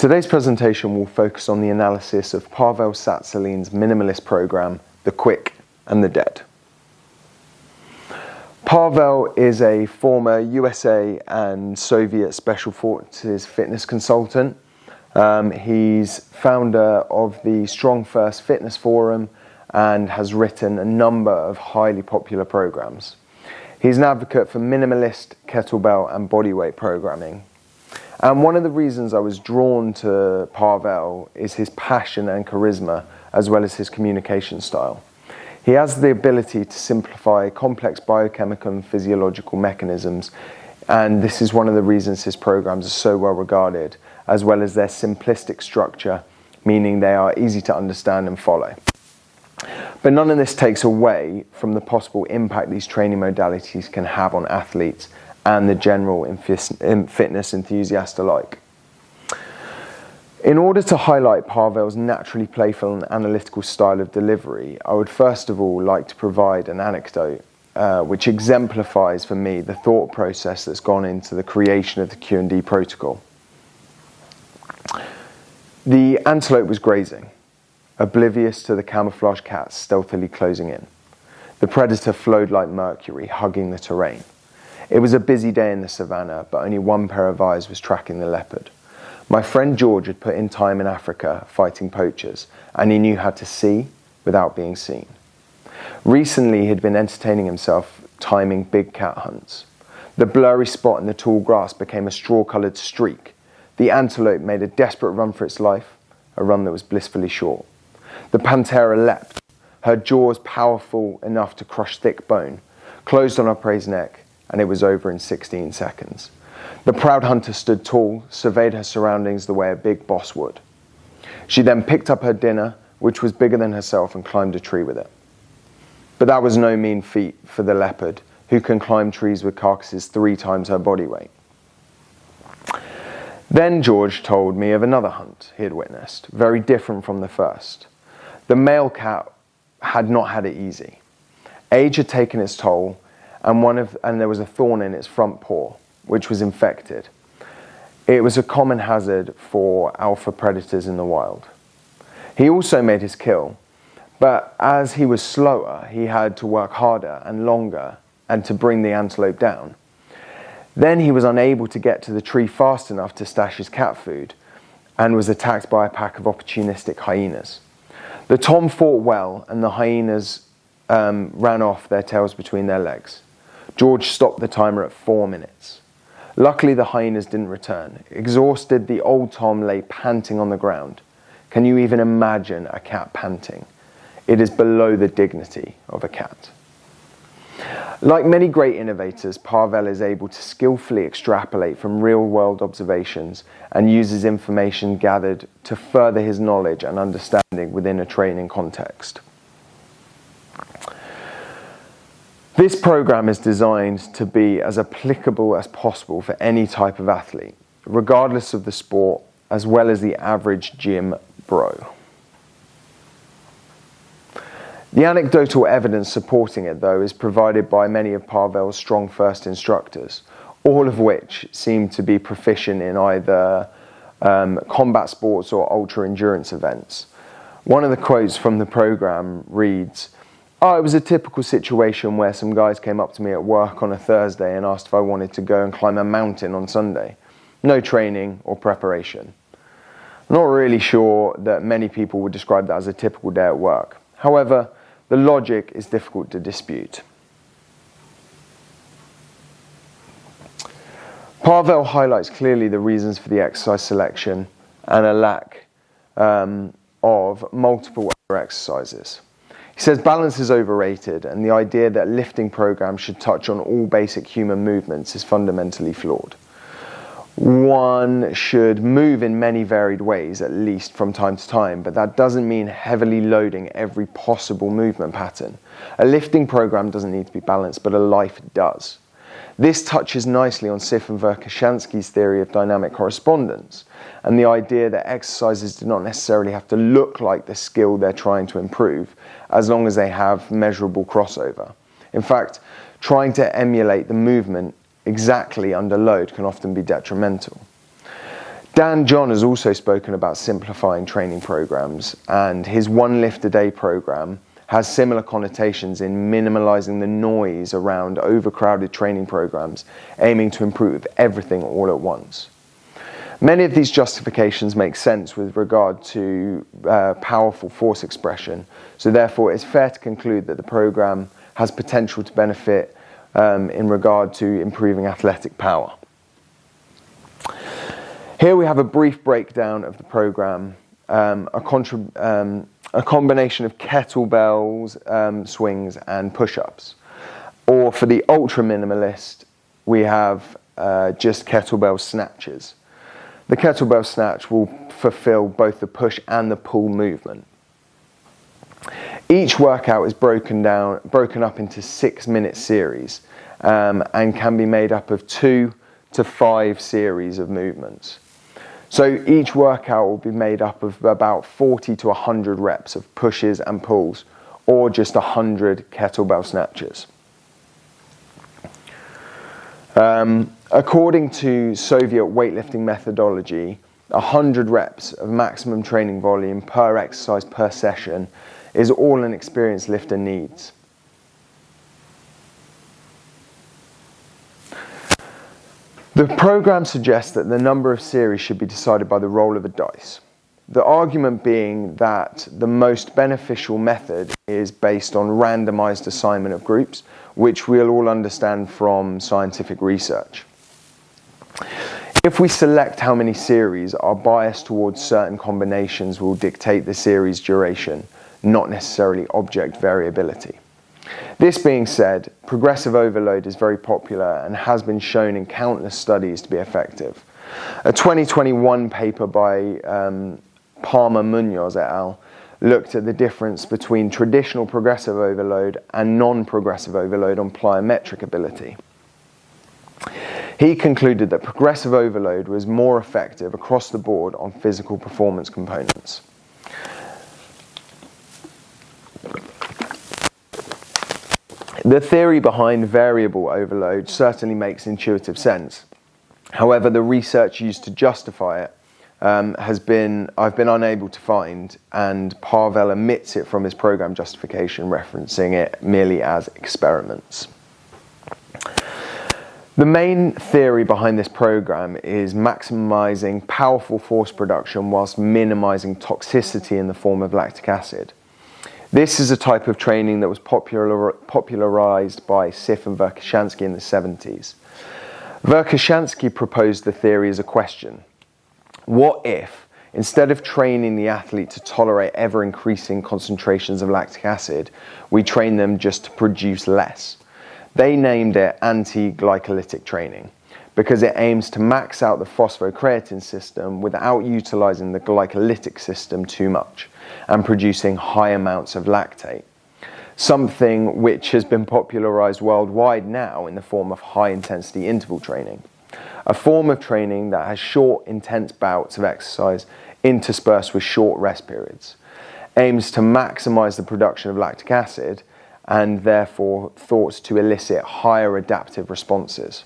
Today's presentation will focus on the analysis of Pavel Tsatsouline's minimalist program, The Quick and the Dead. Pavel is a former USA and Soviet Special Forces fitness consultant. He's founder of the Strong First Fitness Forum and has written a number of highly popular programs. He's an advocate for minimalist, kettlebell and bodyweight programming. And one of the reasons I was drawn to Pavel is his passion and charisma, as well as his communication style. He has the ability to simplify complex biochemical and physiological mechanisms, and this is one of the reasons his programs are so well regarded, as well as their simplistic structure, meaning they are easy to understand and follow. But none of this takes away from the possible impact these training modalities can have on athletes and the general fitness enthusiast alike. In order to highlight Pavel's naturally playful and analytical style of delivery, I would first of all like to provide an anecdote which exemplifies for me the thought process that's gone into the creation of the Q&D protocol. The antelope was grazing, oblivious to the camouflage cats stealthily closing in. The predator flowed like mercury, hugging the terrain. It was a busy day in the savannah, but only one pair of eyes was tracking the leopard. My friend George had put in time in Africa fighting poachers, and he knew how to see without being seen. Recently, he had been entertaining himself timing big cat hunts. The blurry spot in the tall grass became a straw-coloured streak. The antelope made a desperate run for its life, a run that was blissfully short. The pantera leapt, her jaws powerful enough to crush thick bone, closed on her prey's neck, and it was over in 16 seconds. The proud hunter stood tall, surveyed her surroundings the way a big boss would. She then picked up her dinner, which was bigger than herself, and climbed a tree with it. But that was no mean feat for the leopard, who can climb trees with carcasses 3 times her body weight. Then George told me of another hunt he had witnessed, very different from the first. The male cat had not had it easy. Age had taken its toll, and there was a thorn in its front paw, which was infected. It was a common hazard for alpha predators in the wild. He also made his kill, but as he was slower, he had to work harder and longer and to bring the antelope down. Then he was unable to get to the tree fast enough to stash his cat food and was attacked by a pack of opportunistic hyenas. The tom fought well, and the hyenas ran off, their tails between their legs. George stopped the timer at 4 minutes. Luckily, the hyenas didn't return. Exhausted, the old Tom lay panting on the ground. Can you even imagine a cat panting? It is below the dignity of a cat. Like many great innovators, Pavel is able to skillfully extrapolate from real-world observations and uses information gathered to further his knowledge and understanding within a training context. This program is designed to be as applicable as possible for any type of athlete, regardless of the sport, as well as the average gym bro. The anecdotal evidence supporting it, though, is provided by many of Pavel's Strong First instructors, all of which seem to be proficient in either combat sports or ultra-endurance events. One of the quotes from the program reads, it was a typical situation where some guys came up to me at work on a Thursday and asked if I wanted to go and climb a mountain on Sunday. No training or preparation. I'm not really sure that many people would describe that as a typical day at work. However, the logic is difficult to dispute. Pavel highlights clearly the reasons for the exercise selection and a lack of multiple other exercises. He says balance is overrated, and the idea that lifting programs should touch on all basic human movements is fundamentally flawed. One should move in many varied ways, at least from time to time, but that doesn't mean heavily loading every possible movement pattern. A lifting program doesn't need to be balanced, but a life does. This touches nicely on Sif and Verkhoshansky's theory of dynamic correspondence, and the idea that exercises do not necessarily have to look like the skill they're trying to improve, as long as they have measurable crossover. In fact, trying to emulate the movement exactly under load can often be detrimental. Dan John has also spoken about simplifying training programs, and his one lift a day program has similar connotations in minimalizing the noise around overcrowded training programs, aiming to improve everything all at once. Many of these justifications make sense with regard to powerful force expression, so therefore it's fair to conclude that the program has potential to benefit in regard to improving athletic power. Here we have a brief breakdown of the program, a combination of kettlebells, swings and push-ups. Or for the ultra minimalist, we have just kettlebell snatches. The kettlebell snatch will fulfill both the push and the pull movement. Each workout is broken up into 6-minute series and can be made up of 2 to 5 series of movements. So each workout will be made up of about 40 to 100 reps of pushes and pulls, or just 100 kettlebell snatches. According to Soviet weightlifting methodology, 100 reps of maximum training volume per exercise per session is all an experienced lifter needs. The program suggests that the number of series should be decided by the roll of a dice. The argument being that the most beneficial method is based on randomized assignment of groups, which we'll all understand from scientific research. If we select how many series, our bias towards certain combinations will dictate the series duration, not necessarily object variability. This being said, progressive overload is very popular and has been shown in countless studies to be effective. A 2021 paper by Palmer Munoz et al. Looked at the difference between traditional progressive overload and non-progressive overload on plyometric ability. He concluded that progressive overload was more effective across the board on physical performance components. The theory behind variable overload certainly makes intuitive sense. However, the research used to justify it I've been unable to find, and Pavel omits it from his program justification, referencing it merely as experiments. The main theory behind this program is maximizing powerful force production whilst minimizing toxicity in the form of lactic acid. This is a type of training that was popularized by Sif and Verkhoshansky in the 70s. Verkhoshansky proposed the theory as a question. What if, instead of training the athlete to tolerate ever-increasing concentrations of lactic acid, we train them just to produce less? They named it anti-glycolytic training because it aims to max out the phosphocreatine system without utilizing the glycolytic system too much and producing high amounts of lactate, something which has been popularized worldwide now in the form of high-intensity interval training, a form of training that has short, intense bouts of exercise interspersed with short rest periods, aims to maximize the production of lactic acid and therefore thought to elicit higher adaptive responses.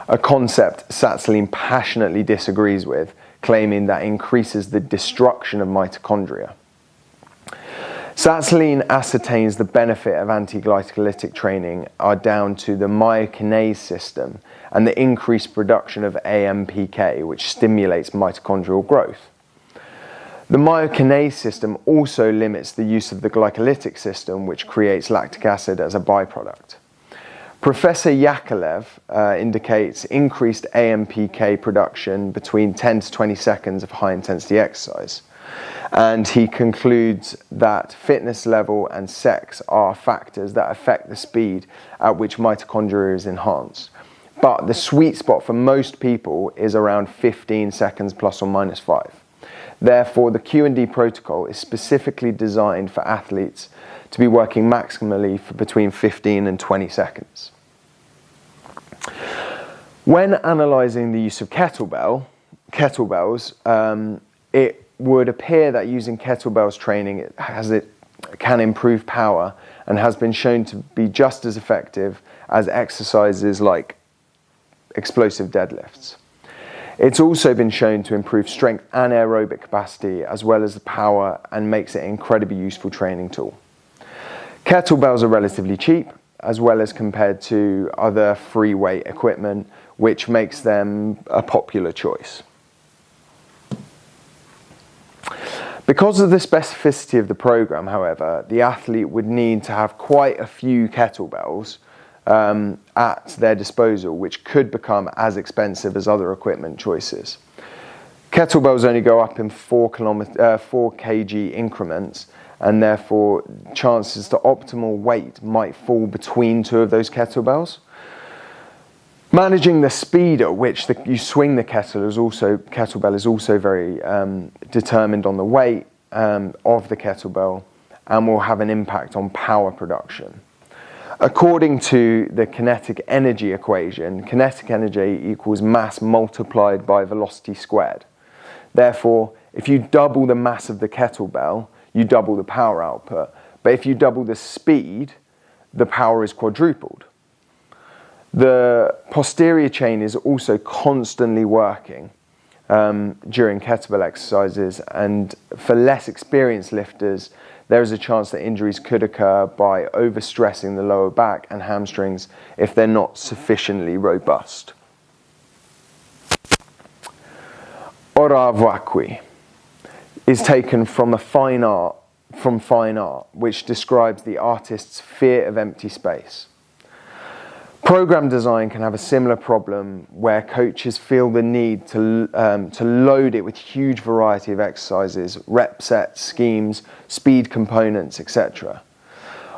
A concept Tsatsouline passionately disagrees with, claiming that increases the destruction of mitochondria. Tsatsouline ascertains the benefit of anti-glycolytic training are down to the myokinase system and the increased production of AMPK, which stimulates mitochondrial growth. The myokinase system also limits the use of the glycolytic system, which creates lactic acid as a byproduct. Professor Yakovlev indicates increased AMPK production between 10 to 20 seconds of high-intensity exercise. And he concludes that fitness level and sex are factors that affect the speed at which mitochondria is enhanced. But the sweet spot for most people is around 15 seconds plus or minus 5. Therefore, the Q&D protocol is specifically designed for athletes to be working maximally for between 15 and 20 seconds. When analyzing the use of kettlebells, it would appear that using kettlebells training can improve power and has been shown to be just as effective as exercises like explosive deadlifts. It's also been shown to improve strength and aerobic capacity as well as the power, and makes it an incredibly useful training tool. Kettlebells are relatively cheap as well as compared to other free weight equipment, which makes them a popular choice. Because of the specificity of the program, however, the athlete would need to have quite a few kettlebells at their disposal, which could become as expensive as other equipment choices. Kettlebells only go up in 4 kg increments, and therefore chances to optimal weight might fall between two of those kettlebells. Managing the speed at which you swing the kettlebell is also very determined on the weight of the kettlebell, and will have an impact on power production. According to the kinetic energy equation, kinetic energy equals mass multiplied by velocity squared. Therefore, if you double the mass of the kettlebell, you double the power output. But if you double the speed, the power is quadrupled. The posterior chain is also constantly working during kettlebell exercises, and for less experienced lifters, there is a chance that injuries could occur by overstressing the lower back and hamstrings if they're not sufficiently robust. Ora vacui is taken from fine art, which describes the artist's fear of empty space. Program design can have a similar problem where coaches feel the need to load it with huge variety of exercises, rep sets, schemes, speed components, etc.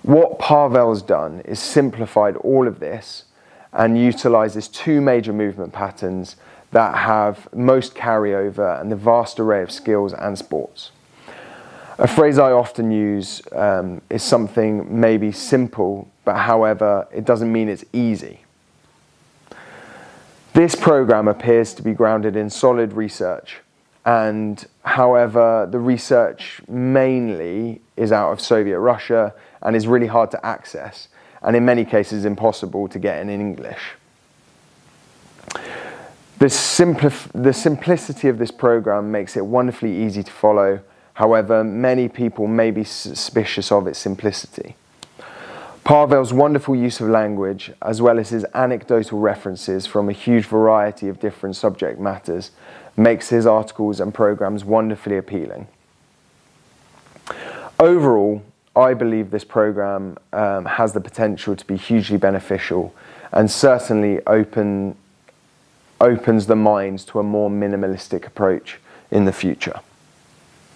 What Pavel's done is simplified all of this and utilizes two major movement patterns that have most carryover and the vast array of skills and sports. A phrase I often use is something maybe simple, but however, it doesn't mean it's easy. This program appears to be grounded in solid research, and however, the research mainly is out of Soviet Russia and is really hard to access, and in many cases impossible to get in English. The simplicity of this program makes it wonderfully easy to follow. However, many people may be suspicious of its simplicity. Pavel's wonderful use of language, as well as his anecdotal references from a huge variety of different subject matters, makes his articles and programs wonderfully appealing. Overall, I believe this program has the potential to be hugely beneficial and certainly opens the minds to a more minimalistic approach in the future.